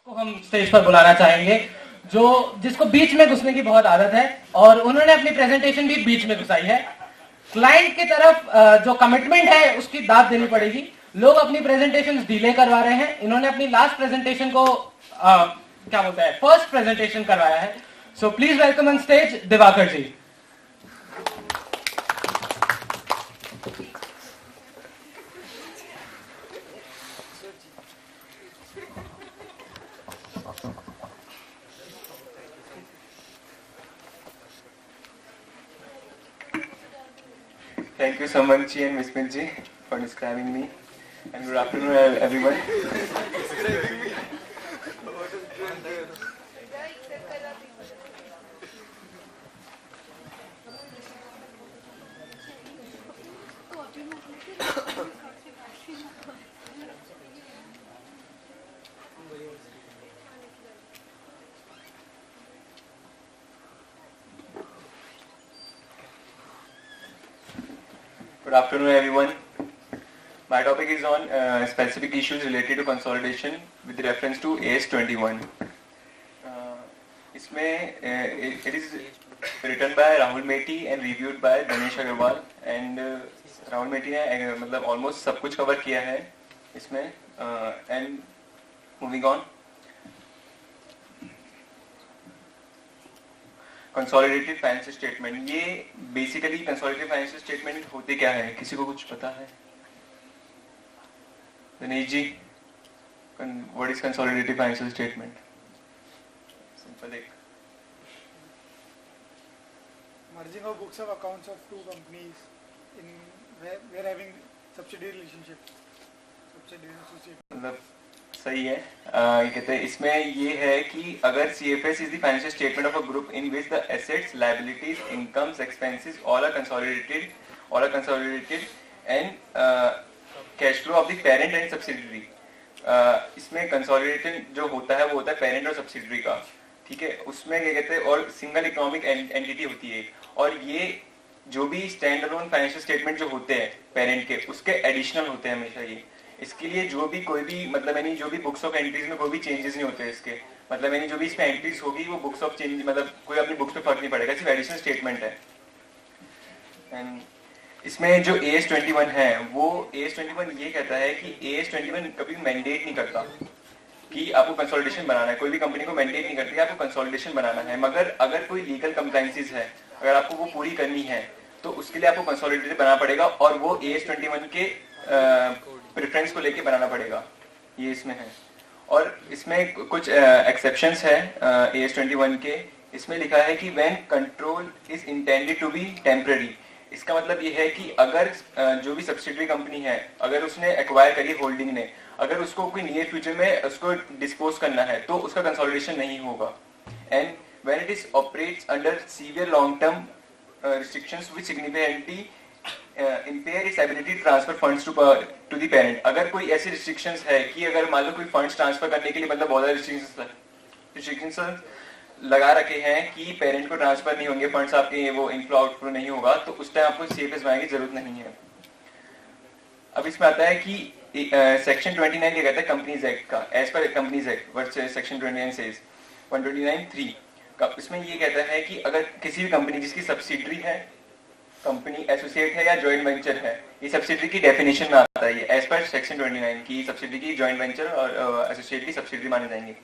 को हम स्टेज पर बुलाना चाहेंगे, जिसको बीच में घुसने की बहुत आदत है और उन्होंने अपनी प्रेजेंटेशन भी बीच में घुसाई है। क्लाइंट की तरफ जो कमिटमेंट है उसकी दाद देनी पड़ेगी। लोग अपनी प्रेजेंटेशन डिले करवा रहे हैं। इन्होंने अपनी लास्ट प्रेजेंटेशन को क्या बोलते हैं, फर्स्ट प्रेजेंटेशन करवाया है। So please welcome on stage Diwakar ji. Thank you, Samanji and Vismitji, for describing me. And good afternoon, everyone. Good afternoon, everyone. My topic is on specific issues related to consolidation with reference to AS21. It is written by Rahul Mehti and reviewed by Ganesh Agarwal. And Rahul Mehti ने मतलब almost सब कुछ cover किया है इसमें. And moving on. Consolidated financial statement, ये basically consolidated financial statement होते क्या है, किसी को कुछ पता है? Dinesh ji, what is consolidated financial statement? Simple एक merging of books of accounts of two companies in where having subsidiary relationship, subsidiary associate. मतलब सही है। ये कहते हैं इसमें ये है कि अगर CFS is the financial statement of a group in which the assets, liabilities, incomes, expenses all are consolidated and cash flow of the parent and subsidiary. इसमें consolidated जो होता है वो होता है parent और subsidiary का, ठीक है। उसमें ये कहते हैं और single economic entity होती है, और ये जो भी stand alone financial statement जो होते हैं parent के, उसके additional होते हैं हमेशा ये। इसके लिए जो भी कोई भी मतलब यानी जो भी बुक्स ऑफ एंट्रीज में कोई भी चेंजेस नहीं होते इसके, मतलब यानी जो भी इसमें एंट्रीज होगी वो बुक्स ऑफ चेंज मतलब कोई अपनी बुक्स पे फर्क नहीं पड़ेगा, सिर्फ एडिशनल स्टेटमेंट है। एंड इसमें जो AS21 है वो AS21 ये कहता है कि AS21 कभी मैंडेट नहीं करता कि आपको कंसोलिडेशन बनाना है, कोई भी कंपनी को मैंडेट नहीं करती आपको कंसोलिडेशन बनाना है, मगर अगर कोई लीगल कंप्लायंसेस है, अगर आपको वो पूरी करनी है तो उसके लिए आपको कंसोलिडेटेड बनाना पड़ेगा, और वो AS21 के प्रेफरेंस को लेके बनाना पड़ेगा, ये इसमें है। और इसमें कुछ एक्सेप्शंस है AS21 के। इसमें लिखा है कि when control is intended to be temporary, इसका मतलब ये है कि अगर जो भी सब्सिडियरी कंपनी है, अगर उसने एक्वायर करी होल्डिंग ने, अगर उसको कोई नियर फ्यूचर में उसको डिस्पोज करना है तो उसका कंसोलिडेशन नहीं होगा। And when it is operates under severe long term restrictions which significantly impair its ability to transfer funds to the parent। अगर कोई ऐसी restrictions है कि अगर मान लो कोई funds transfer करने के लिए मतलब बहुत सारे restrictions लगा रखे हैं कि पेरेंट को ट्रांसफर नहीं होंगे फंड्स, आपके वो इनफ्लो आउटफ्लो नहीं होगा, तो उस टाइम आपको CFS बनाने की जरूरत नहीं है। अब इसमें आता है कि सेक्शन 29 क्या कहता है कंपनीज एक्ट का, as per companies act what section 29 says 129(3) इसमें ये कहता है कि अगर किसी भी कंपनी जिसकी सब्सिडरी है, कंपनी एसोसिएट है या जॉइंट वेंचर है, ये सब्सिडरी की डेफिनेशन में आता है, एज पर सेक्शन 29 की सब्सिडरी की जॉइंट वेंचर और एसोसिएट की सब्सिडरी माने जाएंगे।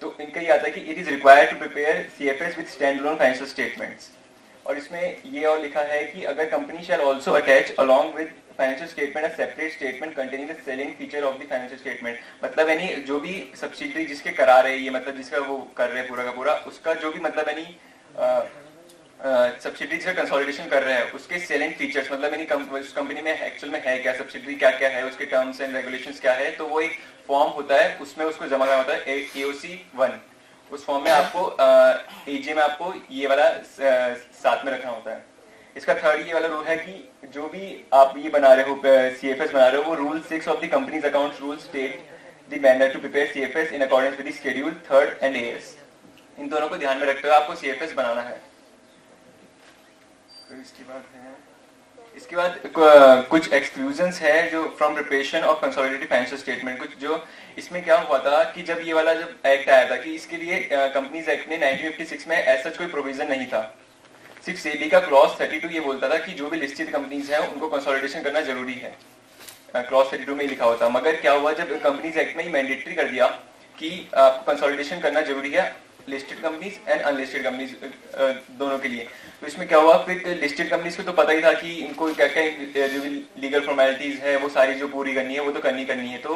तो इनका ये आता है कि it is required to prepare CFS with stand alone financial statements. और इसमें ये और लिखा है कि अगर company shall also attach along with financial statement a separate statement containing the salient feature of the financial statement, मतलब यानी जो भी सब्सिडरी जिसके करा रहे ये मतलब जिसका वो कर रहे हैं पूरा का पूरा, उसका जो भी मतलब यानी सब्सिडरी का कंसोलिडेशन कर रहे हैं उसके सेलिंग फीचर्स, मतलब यानी उस कंपनी में एक्चुअल में है क्या, सब्सिडरी क्या क्या है, उसके टर्म्स एंड रेगुलेशंस क्या है, तो वो एक फॉर्म होता है, उसमें उसको जमा करना होता है AOC1। उस फॉर्म में आपको AJ में आपको ये वाला साथ में रखना होता है। इसका थर्ड ये वाला रूल है कि जो भी आप ये बना रहे हो CFS बना रहे हो, वो rule 6 of the companies accounts rule state the manner to prepare CFS in accordance with the schedule 3rd and AS। इन दोनों को ध्यान में रखते हुए आपको CFS बनाना है। फिर इसके बाद है इसके बाद कुछ एक्सक्लूजन्स है जो from preparation of consolidated financial statement. कुछ जो इसमें क्या हुआ था कि जब ये वाला जब एक्ट आया था कि इसके लिए कंपनीज एक्ट में 1956 में ऐसा कोई प्रोविजन नहीं था। सिर्फ सेबी का क्लॉज 32 ये बोलता था कि जो भी लिस्टेड कंपनीज हैं उनको कंसोलिडेशन करना जरूरी है, क्लॉज 32 में ही लिखा हुआ था। मगर क्या हुआ जब कंपनीज एक्ट में ही मैंडेटरी कर दिया कि आपको कंसोलिडेशन करना जरूरी है listed companies and unlisted companies दोनों के लिए। तो इसमें क्या हुआ, फिर लिस्टेड कंपनीज को तो पता ही था कि इनको क्या क्या जो लीगल फॉर्मेलिटीज है वो सारी जो पूरी करनी है वो तो करनी है। तो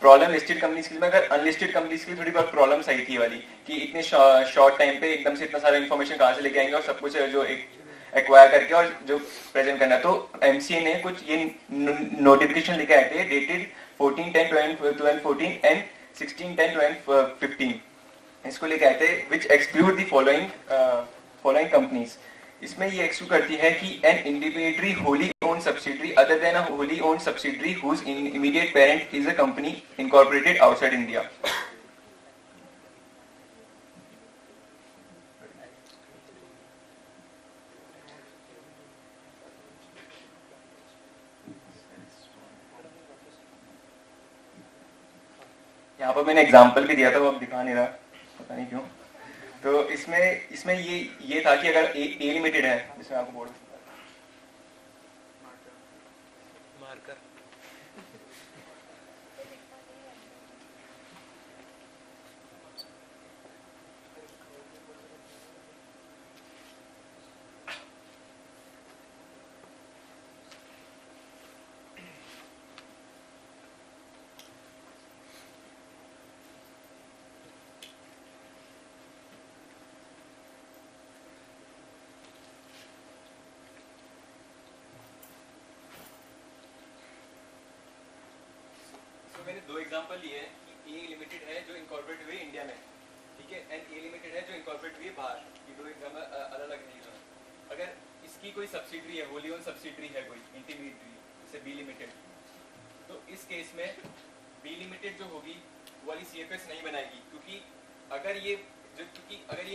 प्रॉब्लम लिस्टेड कंपनीज की, मगर अनलिस्टेड कंपनीज की थोड़ी बहुत प्रॉब्लम्स आई थी वाली कि इतने शॉर्ट टाइम पे एकदम से इतना सारा इन्फॉर्मेशन कहाँ से लेके आएंगे और सब कुछ जो एक एक्वायर करके और जो प्रेजेंट करना। तो एमसीए ने कुछ ये नोटिफिकेशन लेके आए थे डेटेड 14/10/2014 एंड 16/10/2015, इसको लेके आए थे which exclude the following companies. इसमें ये एक्सक्लूड करती है कि an individually wholly owned subsidiary other than a wholly owned subsidiary whose immediate parent is a company incorporated outside India. यहाँ पर मैंने एग्जाम्पल भी दिया था, वो अब दिखा नहीं रहा, पता नहीं क्यों। तो इसमें ये था कि अगर ए लिमिटेड है, जिसमें आपको बोर्ड मार्कर मैंने दो एग्जांपल लिए हैं कि ए लिमिटेड है जो इनकॉर्पोरेट हुई इंडिया में, ठीक है, एंड ए लिमिटेड है जो इनकॉर्पोरेट हुई बाहर। ये दो एग्जांपल अलग अलग नहीं है। अगर इसकी कोई सब्सिडरी है, होली ओन सब्सिडरी है कोई इंटरमीडिएटरी, जैसे बी लिमिटेड, तो इस केस में बी लिमिटेड जो होगी वो वाली सीएफएस नहीं बनाएगी, क्योंकि अगर ये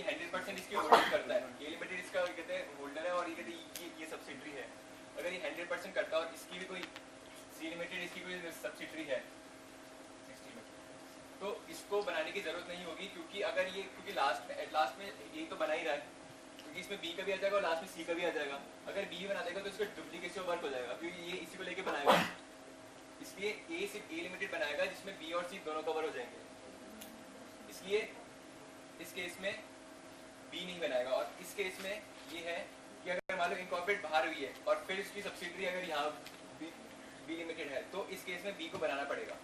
100% इसकी होल्डिंग करता है, ए लिमिटेड इसका कहते हैं होल्डर है और ये कहते हैं ये सब्सिडरी है, अगर ये 100% करता है और इसकी भी कोई सी लिमिटेड इसकी कोई सब्सिडरी है तो इसको बनाने की जरूरत नहीं होगी, क्योंकि अगर ये क्योंकि लास्ट में ये तो बना ही रहा है, क्योंकि इसमें बी का भी आ जाएगा और लास्ट में सी का भी आ जाएगा। अगर बी बना देगा तो इसका डुप्लीकेशन वर्क हो जाएगा, क्योंकि ये इसी को लेके बनाएगा। इसलिए ए सिर्फ ए लिमिटेड बनाएगा जिसमें बी और सी दोनों कवर हो जाएंगे, इसलिए इस केस में बी नहीं बनाएगा। और इस केस में ये है कि अगर मान लो इनकॉर्पोरेट बाहर हुई है और फिर इसकी सब्सिडरी अगर यहाँ बी लिमिटेड है तो इस केस में बी को बनाना पड़ेगा।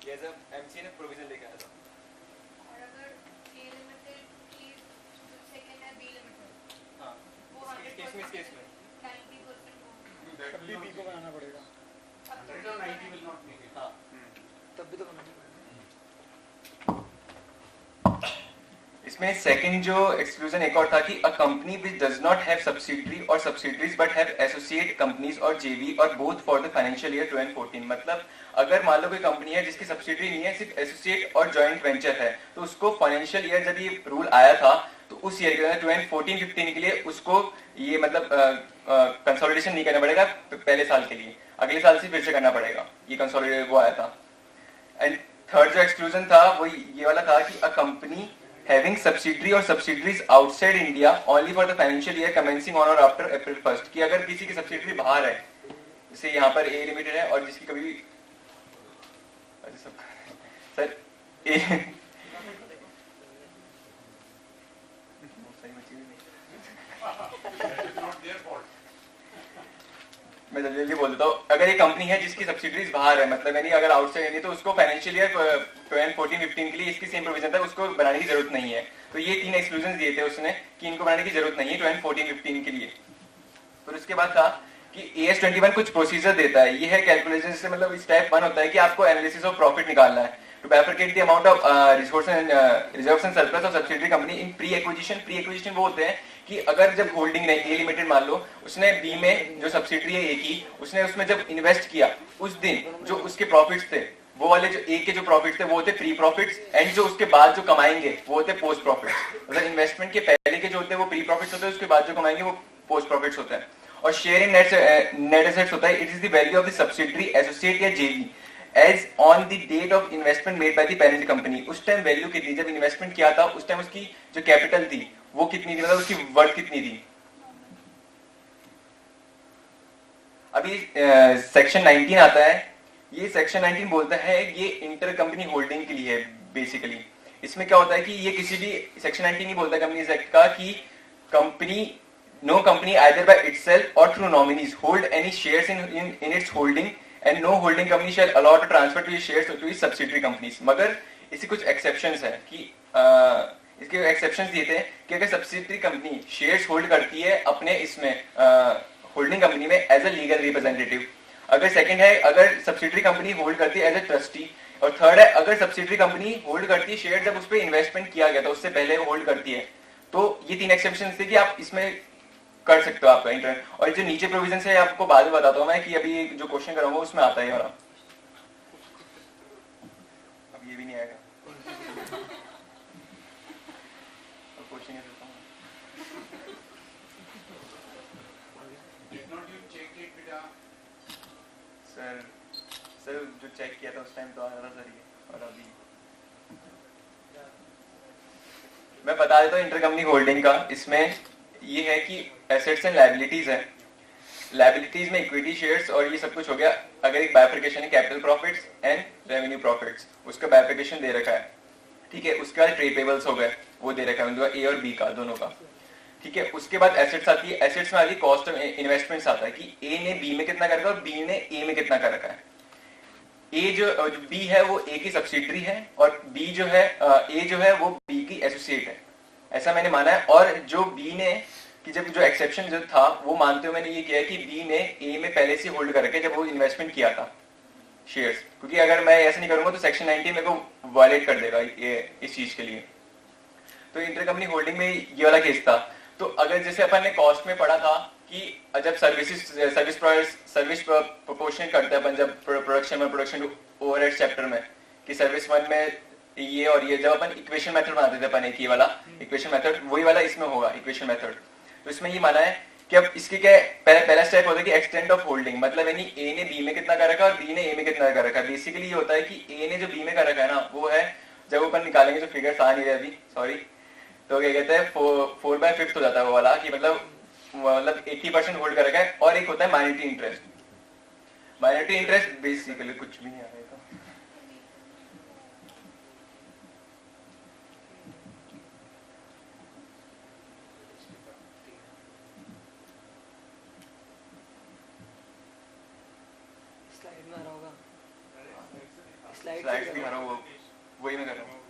ये जब एमसी ने प्रोविजन लेके आया था। और अगर ए लिमिटेड की सेकंड है बी लिमिटेड, हाँ, वो इस केस में 90% तब भी बी को बनाना पड़ेगा। हाँ, तब भी तो बनाना पड़ेगा। इसमें सेकंड जो एक्सक्लूजन एक और था कि a company which does not have subsidiary और subsidiaries but have associate companies और जेवी और both for the financial year 2014। मतलब अगर मान लो कोई कंपनी है जिसकी सब्सिडरी नहीं है, सिर्फ एसोसिएट और जॉइंट वेंचर है, तो उसको फाइनेंशियल ईयर जब ये रूल आया था तो उस ईयर के 2014-15 के लिए उसको ये मतलब कंसोलिडेशन नहीं करना पड़ेगा पहले साल के लिए, अगले साल से फिर से करना पड़ेगा। ये कंसोलिडेट वो आया था। एंड थर्ड जो एक्सक्लूजन था वो ये वाला था कि a company having subsidiary or subsidiaries outside India only for the financial year commencing on or after April 1st, कि अगर किसी की सब्सिडरी बाहर है, जैसे यहाँ पर ए लिमिटेड है और जिसकी कभी भी सर ए मैं जल्दी बोल देता हूँ, अगर ये कंपनी है जिसकी सब्सिडरीज बाहर है, मतलब यानी अगर आउटसाइड है तो उसको फाइनेंशियल ईयर 2014-15 के लिए इसकी सेम प्रोविजन था, उसको बनाने की जरूरत नहीं है। तो ये 3 एक्सक्लूजन दिए थे उसने कि इनको बनाने की जरूरत नहीं है 2014-15 के लिए। फिर उसके बाद था कि AS21 कुछ प्रोसीजर देता है, ये है कैलकुलेशन से, मतलब स्टेप 1 होता है कि आपको एनालिसिस ऑफ प्रॉफिट निकालना है to bifurcate the amount of resource and reserves and surplus of subsidiary company in pre acquisition वो होते हैं कि अगर जब होल्डिंग नहीं, ए लिमिटेड मान लो उसने बी में जो सब्सिडरी है ए की, उसने उसमें जब इन्वेस्ट किया उस दिन जो उसके प्रॉफिट्स थे वो वाले जो ए के जो प्रॉफिट्स थे वो होते प्री प्रॉफिट्स, एंड जो उसके बाद जो कमाएंगे वो होते पोस्ट प्रॉफिट्स। मतलब इन्वेस्टमेंट के पहले के जो होते हैं वो प्री प्रॉफिट्स होते हैं, उसके बाद जो कमाएंगे वो पोस्ट प्रॉफिट्स होते हैं। और शेयर इन नेट एसेट्स होता है it is the value of the subsidiary associate या JV as on the date of investment made by the parent company. उस टाइम वैल्यू कितनी, जब इन्वेस्टमेंट किया था उस टाइम उसकी जो कैपिटल थी वो कितनी थी, मतलब उसकी वर्थ कितनी थी। अभी सेक्शन 19 आता है, ये सेक्शन 19 बोलता है ये इंटर कंपनी होल्डिंग के लिए है बेसिकली। इसमें क्या होता है कि ये किसी भी सेक्शन 19 नहीं बोलता कंपनीज एक्ट का कि company no company either by itself और through nominees hold any shares in its holding and no holding company shall allow to transfer to shares to his subsidiary companies. मगर इसके कुछ exceptions है कि इसके exceptions दिए थे कि अगर सब्सिडरी कंपनी शेयर्स होल्ड करती है अपने इसमें होल्डिंग कंपनी में एज ए लीगल रिप्रेजेंटेटिव, अगर सेकंड है अगर सब्सिडरी कंपनी होल्ड करती है एज ए ट्रस्टी, और थर्ड है अगर सब्सिडरी कंपनी होल्ड करती है शेयर जब उस पर इन्वेस्टमेंट किया गया था उससे पहले होल्ड करती है। तो ये 3 एक्सेप्शन थे कि आप इसमें कर सकते हो आपका इंटर। और जो नीचे प्रोविजन है आपको बाद में बताता हूँ मैं कि अभी जो क्वेश्चन कराऊंगा उसमें आता है वाला, अब ये भी नहीं आएगा क्वेश्चन सर जो चेक किया था उस टाइम तो आ रहा था सर ये, और अभी मैं बता देता हूँ इंटरकंपनी होल्डिंग का। इसमें ये है कि एसेट्स एंड लायबिलिटीज है। लायबिलिटीज में इक्विटी शेयर्स और ये सब कुछ हो गया। अगर एक बाइफर्केशन है capital profits and revenue profits, उसका बाइफर्केशन दे रखा है, ठीक है। उसके बाद ट्रेड पेबल्स हो गए, वो दे रखा है उनका ए और बी का दोनों का, ठीक है। उसके बाद एसेट्स आती है, एसेट्स में आती है कॉस्ट ऑफ इन्वेस्टमेंट्स आता है कि ए ने बी में कितना कर रखा है और बी ने ए में कितना कर रखा है। ए जो बी है वो ए की सब्सिडरी है और बी जो है ए जो है वो बी की एसोसिएट है, ऐसा मैंने माना है। और जो बी ने कि जब जो एक्सेप्शन जो था वो मानते हुए मैंने ये किया कि बी ने ए में पहले से होल्ड कर रखे जब वो इन्वेस्टमेंट किया था शेयर्स, क्योंकि अगर मैं ऐसा नहीं करूंगा तो सेक्शन 19 मेरे को वायलेट कर देगा ये इस चीज के लिए। तो इंटरकंपनी होल्डिंग में ये वाला केस था। तो अगर जैसे अपन ने कॉस्ट में पढ़ा था कि जब सर्विस प्रोपोर्शनल करते हैं अपन, जब प्रोडक्शन ओवरहेड चैप्टर में कि सर्विस 1 में ये और ये, जब अपन इक्वेशन मेथड बनाते थे अपन, एक ये वाला इक्वेशन मेथड वही वाला इसमें होगा इक्वेशन मेथड। तो इसमें ये माना है कि अब इसके क्या पहला स्टेप होता है कि एक्सटेंट ऑफ होल्डिंग, मतलब यानी ए ने बी में कितना कर रखा है और बी ने ए में कितना कर रखा है। बेसिकली ये होता है कि ए ने जो बी में कर रखा है ना वो है, जब अपन निकालेंगे तो फिगर्स आ नहीं रहे अभी, सॉरी, तो क्या कहते हैं 4/5 हो जाता है वो वाला कि मतलब 80% होल्ड कर रखा है। और एक होता है minority interest. Minority interest basically कुछ भी नहीं आ रहा है। स्लाइड्स भी हरा हुआ, वही मैं कर रहा हूँ।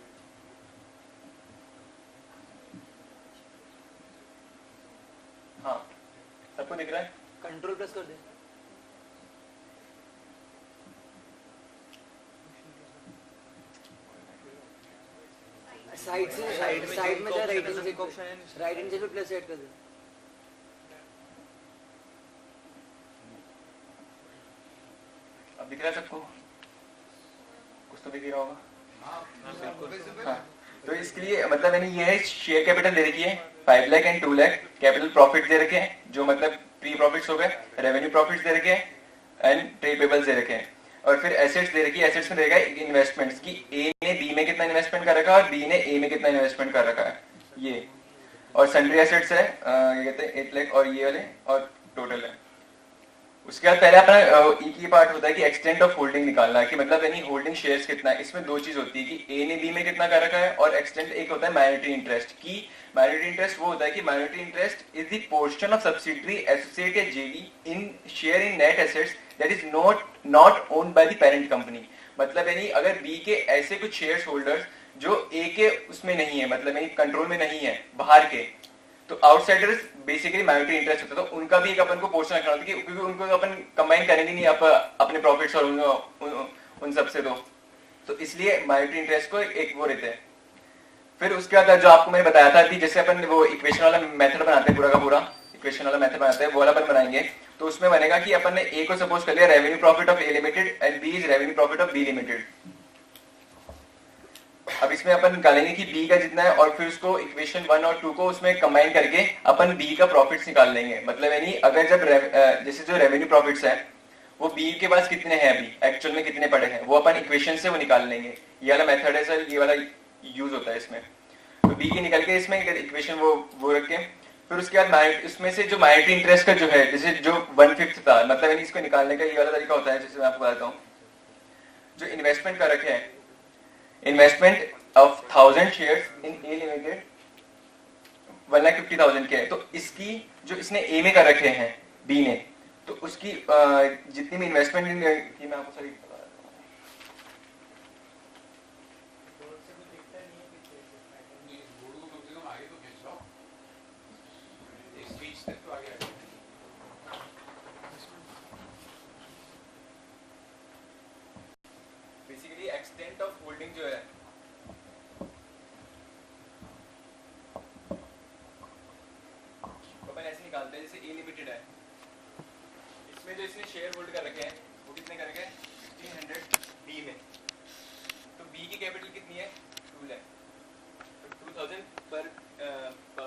हाँ सबको दिख रहा है? कंट्रोल प्रेस कर दे। साइड से साइड में जा, राइट हैंड से प्लेस सेट कर दे। अब दिख रहा है सबको? कुछ तो दिख रहा होगा। हाँ तो इसके लिए मतलब यानी ये है शेयर कैपिटल दे रखी है 5 lakh and 2 lakh, capital profit दे रखे हैं जो मतलब प्री प्रॉफिट्स हो गए, रेवेन्यू प्रॉफिट्स दे रखे हैं एंड ट्रेड पेबल्स दे रखे हैं। और फिर एसेट्स दे रखी है, एसेट्स में दे रखा है इन्वेस्टमेंट्स की ए ने बी में कितना इन्वेस्टमेंट कर रखा है और बी ने ए में कितना इन्वेस्टमेंट कर रखा है ये। और सन्ड्री एसेट्स है ये कहते हैं 8 लाख और ये वाले और टोटल है। उसके बाद पहले अपना एक ही पार्ट होता है कि एक्सटेंट ऑफ होल्डिंग निकालना है कि मतलब यानी होल्डिंग शेयर्स कितना है। इसमें दो चीज होती है कि ए ने बी में कितना कर रखा है और एक्सटेंट एक होता है माइनॉरिटी इंटरेस्ट की। माइनॉरिटी इंटरेस्ट वो होता है कि minority interest is the portion of subsidiary associate या JV in share in net assets that is not owned by the parent company. मतलब यानी अगर बी के ऐसे कुछ शेयर होल्डर्स जो ए के उसमें नहीं है, मतलब यानी कंट्रोल में नहीं है, बाहर के, तो आउटसाइडर्स बेसिकली माइनॉरिटी इंटरेस्ट होता है, तो उनका भी एक अपन को पोर्शन रखना होता है क्योंकि उनको अपन कंबाइन करेंगे नहीं अपने प्रॉफिट्स और उन सब से तो इसलिए माइनॉरिटी इंटरेस्ट को एक वो रहते हैं। फिर उसके बाद जो आपको मैंने बताया था कि जैसे अपन वो इक्वेशन वाला मेथड बनाते हैं, पूरा का पूरा इक्वेशन वाला मेथड बनाते हैं, वो वाला अपन बनाएंगे तो उसमें बनेगा कि अपन ने ए को सपोज कर लिया revenue profit of A limited and B is revenue profit of B limited. अब इसमें अपन निकालेंगे कि बी का जितना है और फिर उसको इक्वेशन 1 और 2 को उसमें कंबाइन करके अपन बी का प्रॉफिट्स निकाल लेंगे। मतलब यानी अगर जब जैसे जो रेवेन्यू प्रॉफिट्स है वो बी के पास कितने हैं अभी एक्चुअल में कितने पड़े हैं वो अपन इक्वेशन से वो निकाल लेंगे। ये वाला मेथड है सर, ये वाला यूज होता है इसमें। तो बी के निकल के इसमें इक्वेशन वो रख के फिर उसके बाद इसमें से जो माइनॉरिटी इंटरेस्ट का जो है जैसे जो 1/5 था, मतलब यानी इसको निकालने का ये वाला तरीका होता है। जैसे मैं आपको बताता हूँ, जो इन्वेस्टमेंट का रखे हैं, investment of 1000 shares in A limited 1,50,000 के है, तो इसकी जो इसने ए में कर रखे हैं बी ने, तो उसकी जितनी भी इन्वेस्टमेंट की मैं आपको सही बता रहा हूँ। बेसिकली एक्सटेंट ऑफ होल्डिंग जो है अपन ऐसे निकालते हैं, जैसे ए लिमिटेड है, इसमें जो इसने शेयर होल्ड कर रखे हैं वो कितने कर रखे हैं 1500 बी में, तो बी की कैपिटल कितनी है 2 लाख, तो 2000 पर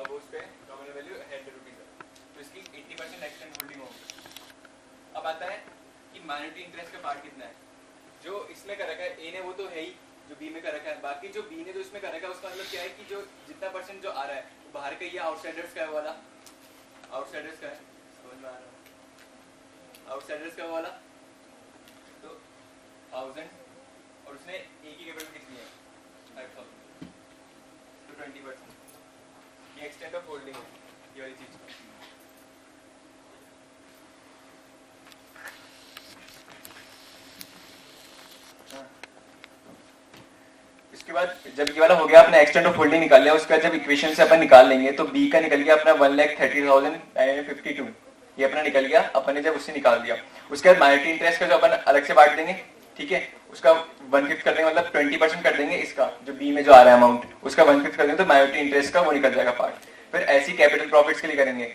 वो उस पे नॉमिनल वैल्यू 100 रुपीज है, तो इसकी 80% एक्सटेंट होल्डिंग होगी। अब आता है कि माइनॉरिटी इंटरेस्ट का पार्ट कितना है, जो इसमें कर रखा है ए ने वो तो है ही जो बी में कर रखा है, बाकी जो बी ने जो इसमें कर रखा है उसका मतलब क्या है कि जो जितना परसेंट जो आ रहा है वो बाहर का ये आउटसाइडर्स का है वाला, आउटसाइडर्स का है, समझ में आ रहा है आउटसाइडर्स का वाला, तो 1000 और उसने ए की कैपिटल कितनी है 5000, तो 20%, ये एक्सटेंट ऑफ होल्डिंग है ये वाली चीज। इसके बाद जब ये वाला हो गया अपना एक्सटेंट ऑफ होल्डिंग निकाल लिया, उसके बाद जब इक्वेशन से अपन निकाल लेंगे तो बी का निकल गया अपना 1,30,952, ये अपना निकल गया, अपन ने जब उससे निकाल दिया। उसके बाद माइनॉरिटी इंटरेस्ट का जो अपन अलग से बांट देंगे, ठीक है, उसका 1/5 कर देंगे, मतलब 20% कर देंगे, इसका जो बी में जो आ रहा है अमाउंट उसका 1/5 कर देंगे, तो माइनॉरिटी इंटरेस्ट का वो निकल जाएगा पार्ट। फिर ऐसी कैपिटल प्रॉफिट्स के लिए करेंगे,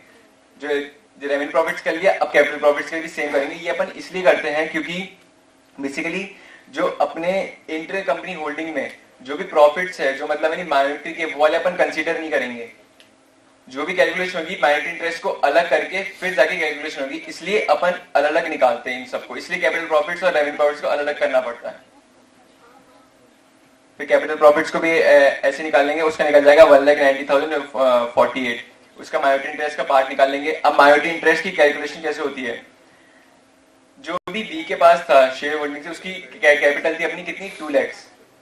जो रेवेन्यू प्रॉफिट्स कर लिया, अब कैपिटल प्रॉफिट्स के लिए भी सेम करेंगे। ये अपन इसलिए करते हैं क्योंकि बेसिकली जो अपने इंटर कंपनी होल्डिंग में जो भी प्रॉफिट्स है, जो मतलब यानी माइनॉरिटी के, वो वाले अपन कंसीडर नहीं करेंगे। जो भी कैलकुलेशन होगी माइनॉरिटी इंटरेस्ट को अलग करके फिर जाके कैलकुलेशन होगी, इसलिए अपन अलग अलग निकालते हैं इन सबको, इसलिए कैपिटल प्रॉफिट्स और रेवेन्यू प्रॉफिट्स को अलग अलग करना पड़ता है। फिर कैपिटल प्रॉफिट्स को भी ऐसे निकालेंगे, उसका निकल जाएगा 1,90,048, उसका माइनॉरिटी इंटरेस्ट का पार्ट निकाल लेंगे। अब माइनॉरिटी इंटरेस्ट की कैलकुलेशन कैसे होती है, जो भी बी के पास था शेयर होल्डिंग से, उसकी कैपिटल थी अपनी कितनी 2 लाख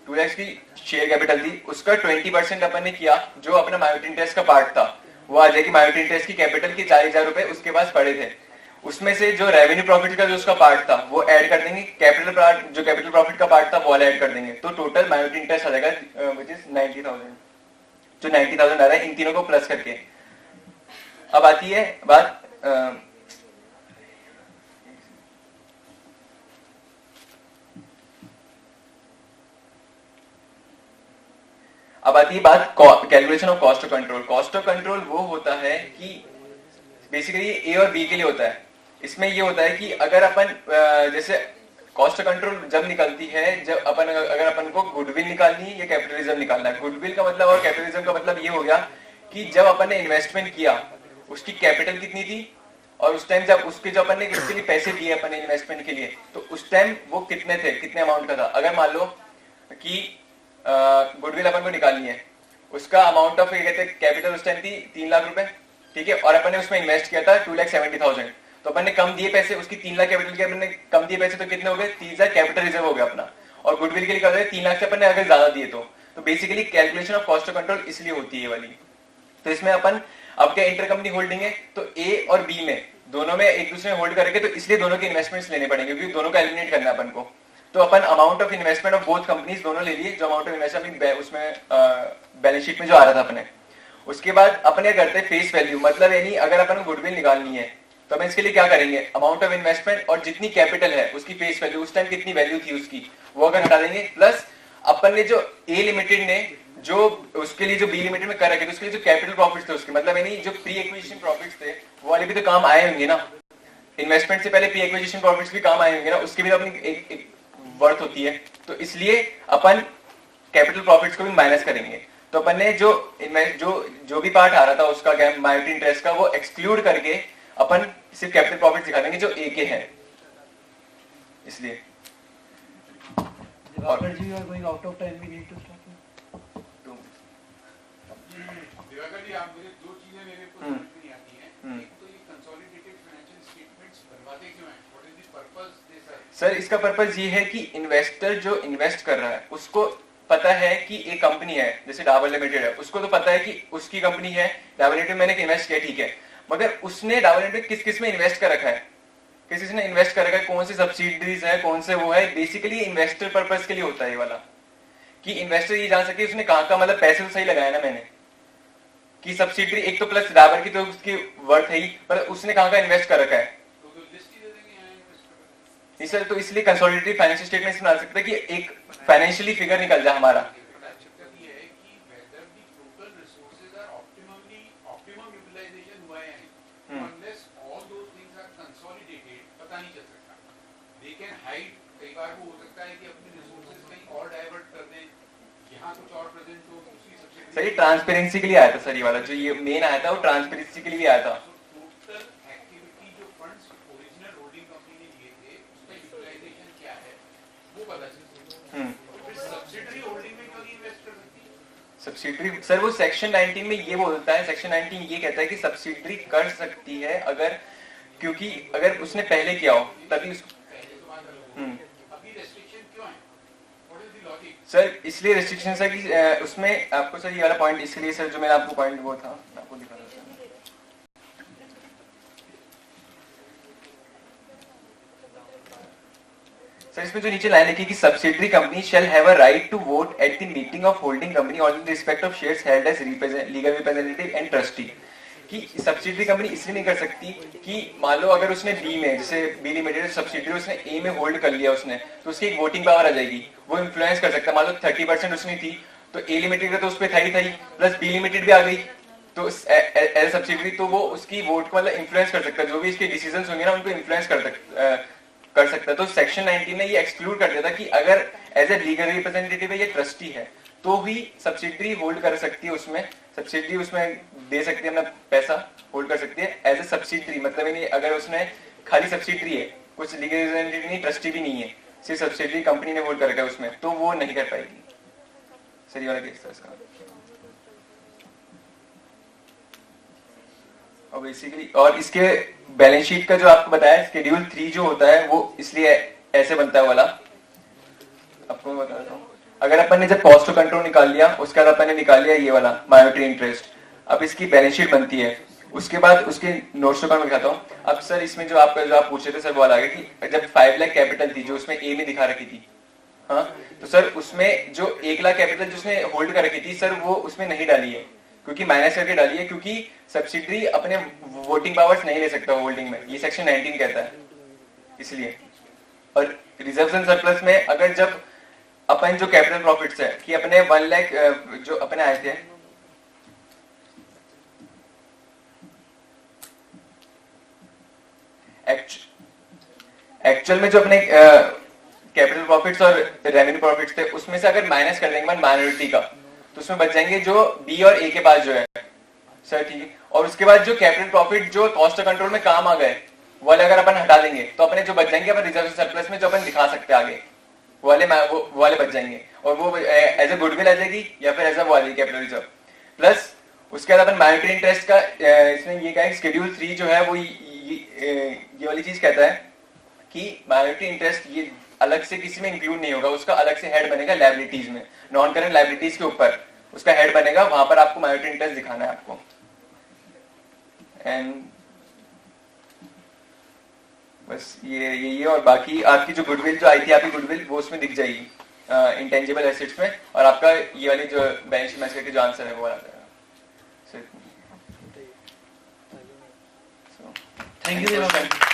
की शेयर कैपिटल थी, उसका 20% अपन ने किया, जो अपना माइनॉरिटी इंटरेस्ट का पार्ट था वो आ जाएगी माइनॉरिटी इंटरेस्ट की कैपिटल की 4000 रुपए उसके पास पड़े थे, उसमें से जो रेवेन्यू प्रॉफिट का जो उसका पार्ट था वो ऐड कर देंगे, कैपिटल पार्ट जो कैपिटल प्रॉफिट का पार्ट था वो वाला ऐड कर देंगे, तो टोटल माइनॉरिटी इंटरेस्ट आ जाएगा व्हिच इज 90,000, जो 90,000 आ रहा है इन तीनों को प्लस करके। अब आती है बात calculation of cost of control. Cost of control वो होता है कि बेसिकली ए और बी के लिए होता है। इसमें ये होता है कि अगर अपन जैसे कॉस्ट ऑफ कंट्रोल जब निकलती है जब अगर अपन को गुडविल निकालनी है या कैपिटलिज्म निकालना है। गुडविल का मतलब और कैपिटलिज्म का मतलब ये हो गया कि जब अपन ने इन्वेस्टमेंट किया उसकी कैपिटल कितनी थी और उस टाइम जब उसके जो अपन ने इसके लिए पैसे दिए अपन ने इन्वेस्टमेंट के लिए, तो उस टाइम वो कितने थे, कितने अमाउंट का था। अगर मान लो कि गुडविल अपन को निकालनी है, उसका अमाउंट ऑफ कैपिटल उस टाइम थी 3 लाख रुपए, ठीक है, और अपन ने उसमें इन्वेस्ट किया था 2,70,000, तो अपन ने कम दिए पैसे, उसकी 3 लाख कैपिटल के अपन ने कम दिए पैसे, तो कितने हो गए 30,000 कैपिटल रिजर्व हो गया अपना। और गुडविल के लिए क्या 3 लाख से अपन ने अगर ज्यादा दिए तो basically calculation of cost of control इसलिए होती है वाली। तो इसमें अपन अब क्या इंटर कंपनी होल्डिंग है, तो ए और बी में दोनों में एक दूसरे में होल्ड करेंगे, तो इसलिए दोनों के इन्वेस्टमेंट्स लेने पड़ेंगे क्योंकि दोनों का एलिमिनेट करना है अपन को। तो अपन amount of investment of both companies दोनों ले लिए, जो अमाउंट ऑफ इन्वेस्टमेंट उसमें बैलेंस शीट में जो आ रहा था अपने। उसके बाद अपने करते हैं फेस वैल्यू, मतलब यानी अगर अपन गुडविल निकालनी है तो अपन इसके लिए क्या करेंगे, अमाउंट ऑफ इन्वेस्टमेंट और जितनी कैपिटल है उसकी फेस वैल्यू, उस टाइम कितनी वैल्यू थी उसकी, वो अगर हटा देंगे, प्लस अपन ने जो ए लिमिटेड ने जो उसके लिए जो बी लिमिटेड में कर रखे थे उसके लिए जो कैपिटल प्रॉफिट्स थे उसके, मतलब यानी जो प्री एक्विजिशन प्रॉफिट्स थे वो वाले भी तो काम आए होंगे ना, इन्वेस्टमेंट से पहले प्री एक्विजिशन प्रॉफिट्स भी काम आए होंगे ना, उसकी भी तो अपनी एक वर्थ होती है। तो इसलिए अपन कैपिटल प्रॉफिट्स को भी माइनस करेंगे। तो अपन ने जो भी पार्ट आ रहा था उसका क्या माइनॉरिटी इंटरेस्ट का वो एक्सक्लूड करके अपन सिर्फ कैपिटल प्रॉफिट दिखा देंगे जो ए के हैं, इसलिए। दिवाकर जी, you are going out of time, we need to stop. Diwakar जी, आप मुझे दो चीजें मेरे को समझ में नहीं आती हैं। एक तो ये कंसोलिडेटेड फाइनेंशियल स्टेटमेंट्स बनवाते क्यों हैं? What is the purpose they sir? Sir इसका पर्पस ये है कि इन्वेस्टर जो इन्वेस्ट कर रहा है उसको पता है कि एक कंपनी है जैसे डाबर लिमिटेड है, उसको तो पता है कि उसकी कंपनी है डाबर लिमिटेड, मैंने इन्वेस्ट किया ठीक है, मगर उसने डाबर लिमिटेड किस किस में इन्वेस्ट कर रखा है, किसी ने इन्वेस्ट कर रखा है, कौन सी सब्सिडीज है, कौन से वो है। बेसिकली इन्वेस्टर पर्पस के लिए होता है ये वाला, कि इन्वेस्टर ये जान सके उसने कहां का मतलब पैसे तो सही लगाया ना मैंने, कि सब्सिडी एक तो प्लस डाबर की तो उसकी वर्थ है ही, पर उसने कहां का इन्वेस्ट कर रखा है। नहीं सर, तो इसलिए कंसोलिडेटेड फाइनेंशियल स्टेटमेंट्स बना सकते हैं कि एक फाइनेंशियली फिगर निकल जाए हमारा। सर ये ट्रांसपेरेंसी के लिए आया था सर, ये वाला जो ये मेन आया था वो ट्रांसपेरेंसी के लिए आया था। सब्सिडरी सर वो सेक्शन 19 में ये बोलता है, सेक्शन 19 ये कहता है कि सब्सिडरी कर सकती है अगर, क्योंकि अगर उसने पहले किया हो तभी उसको। सर इसलिए रेस्ट्रिक्शन है कि उसमें आपको सर ये वाला पॉइंट, इसलिए सर जो मैंने आपको पॉइंट वो था आपको दिखा रहा था सर, इसमें जो नीचे लाइन लिखी कि subsidiary company shall have a right to vote at the meeting of holding company on the respect of shares held as legal representative and trustee, कि सब्सिडरी कंपनी इसलिए नहीं कर सकती कि मान लो अगर उसने बी में, जैसे बी लिमिटेड सब्सिडरी उसने ए में होल्ड कर लिया उसने, तो उसकी एक वोटिंग पावर आ जाएगी, वो इन्फ्लुएंस कर सकता है। मान लो 30% उसने थी तो ए लिमिटेड का तो उस पर था ही प्लस बी लिमिटेड भी आ गई तो एज सब्सिडरी, तो वो उसकी वोट को मतलब इन्फ्लुएंस कर सकता है, जो भी इसके डिसीजंस होंगे ना उनको इन्फ्लुएंस कर सकता है। तो सेक्शन 19 ने ये एक्सक्लूड कर दिया था कि अगर एज ए लीगल रिप्रेजेंटेटिव है या ट्रस्टी है तो ही सब्सिडरी होल्ड कर सकती है, उसमें सब्सिडरी उसमें दे सकती है, अपना पैसा होल्ड कर सकती है एज ए सब्सिडरी। मतलब नहीं अगर उसने खाली सब्सिडरी है, कुछ लीगल रिप्रेजेंटेटिव नहीं, ट्रस्टी भी नहीं है, सिर्फ सब्सिडरी कंपनी ने होल्ड कर रखा है उसमें, तो वो नहीं कर पाएगी। सही वाला केस था इसका। और बेसिकली और इसके बैलेंस शीट का जो आपको बताया शेड्यूल 3 जो होता है वो इसलिए ऐसे बनता है वाला, आपको मैं बता देता हूँ। अगर अपन ने जब कॉस्ट टू कंट्रोल निकाल लिया, उसके बाद अपन ने निकाल लिया ये वाला माइनॉरिटी इंटरेस्ट, अब इसकी बैलेंस शीट बनती है, उसके बाद उसके नोट्स का मैं दिखाता हूँ। अब सर इसमें जो आप पूछ रहे थे सर वो आ गया कि जब 5 लाख कैपिटल थी जो उसमें ए में दिखा रखी थी, हाँ, तो सर उसमें जो 1 लाख कैपिटल जिसने होल्ड कर रखी थी सर वो उसमें नहीं डाली है, क्योंकि माइनस करके डाली है, क्योंकि सब्सिडरी अपने वोटिंग पावर्स नहीं ले सकता होल्डिंग में, ये सेक्शन 19 कहता है इसलिए। और रिजर्व्स एंड सरप्लस में अगर जब अपन जो कैपिटल प्रॉफिट्स है कि अपने 1 लाख जो अपने आए थे, एक्चुअल में जो अपने कैपिटल प्रॉफिट्स और रेवेन्यू प्रॉफिट्स थे उसमें से अगर माइनस कर देंगे माइनॉरिटी का तो उसमें बच जाएंगे जो बी और ए के पास जो है सर, ठीक है। और उसके बाद जो कैपिटल प्रॉफिट जो कॉस्ट कंट्रोल में काम आ गए वो वाले अगर अपन हटा देंगे तो अपने जो बच जाएंगे अपन रिजर्व सरप्लस में जो अपन दिखा सकते हैं आगे वो वाले बच जाएंगे, और वो एज ए गुडविल आ जाएगी या फिर एज ए वाली कैपिटल रिजर्व। प्लस उसके बाद अपन माइनॉरिटी इंटरेस्ट का इसमें ये कहा शेड्यूल 3 जो है वो ये वाली चीज कहता है कि माइनॉरिटी इंटरेस्ट ये अलग से किसी में इंक्लूड नहीं होगा, उसका अलग से हेड बनेगा लायबिलिटीज में, नॉन करंट लायबिलिटीज के ऊपर उसका हेड बनेगा, वहां पर आपको माइनॉरिटी इंटरेस्ट दिखाना है आपको। एंड बस ये और बाकी आपकी जो गुडविल जो आई थी आपकी गुडविल वो उसमें दिख जाएगी इंटेंजिबल एसेट्स में, और आपका ये वाली जो बेंच मैच करके जो आंसर है वो आ जाएगा। Thank you.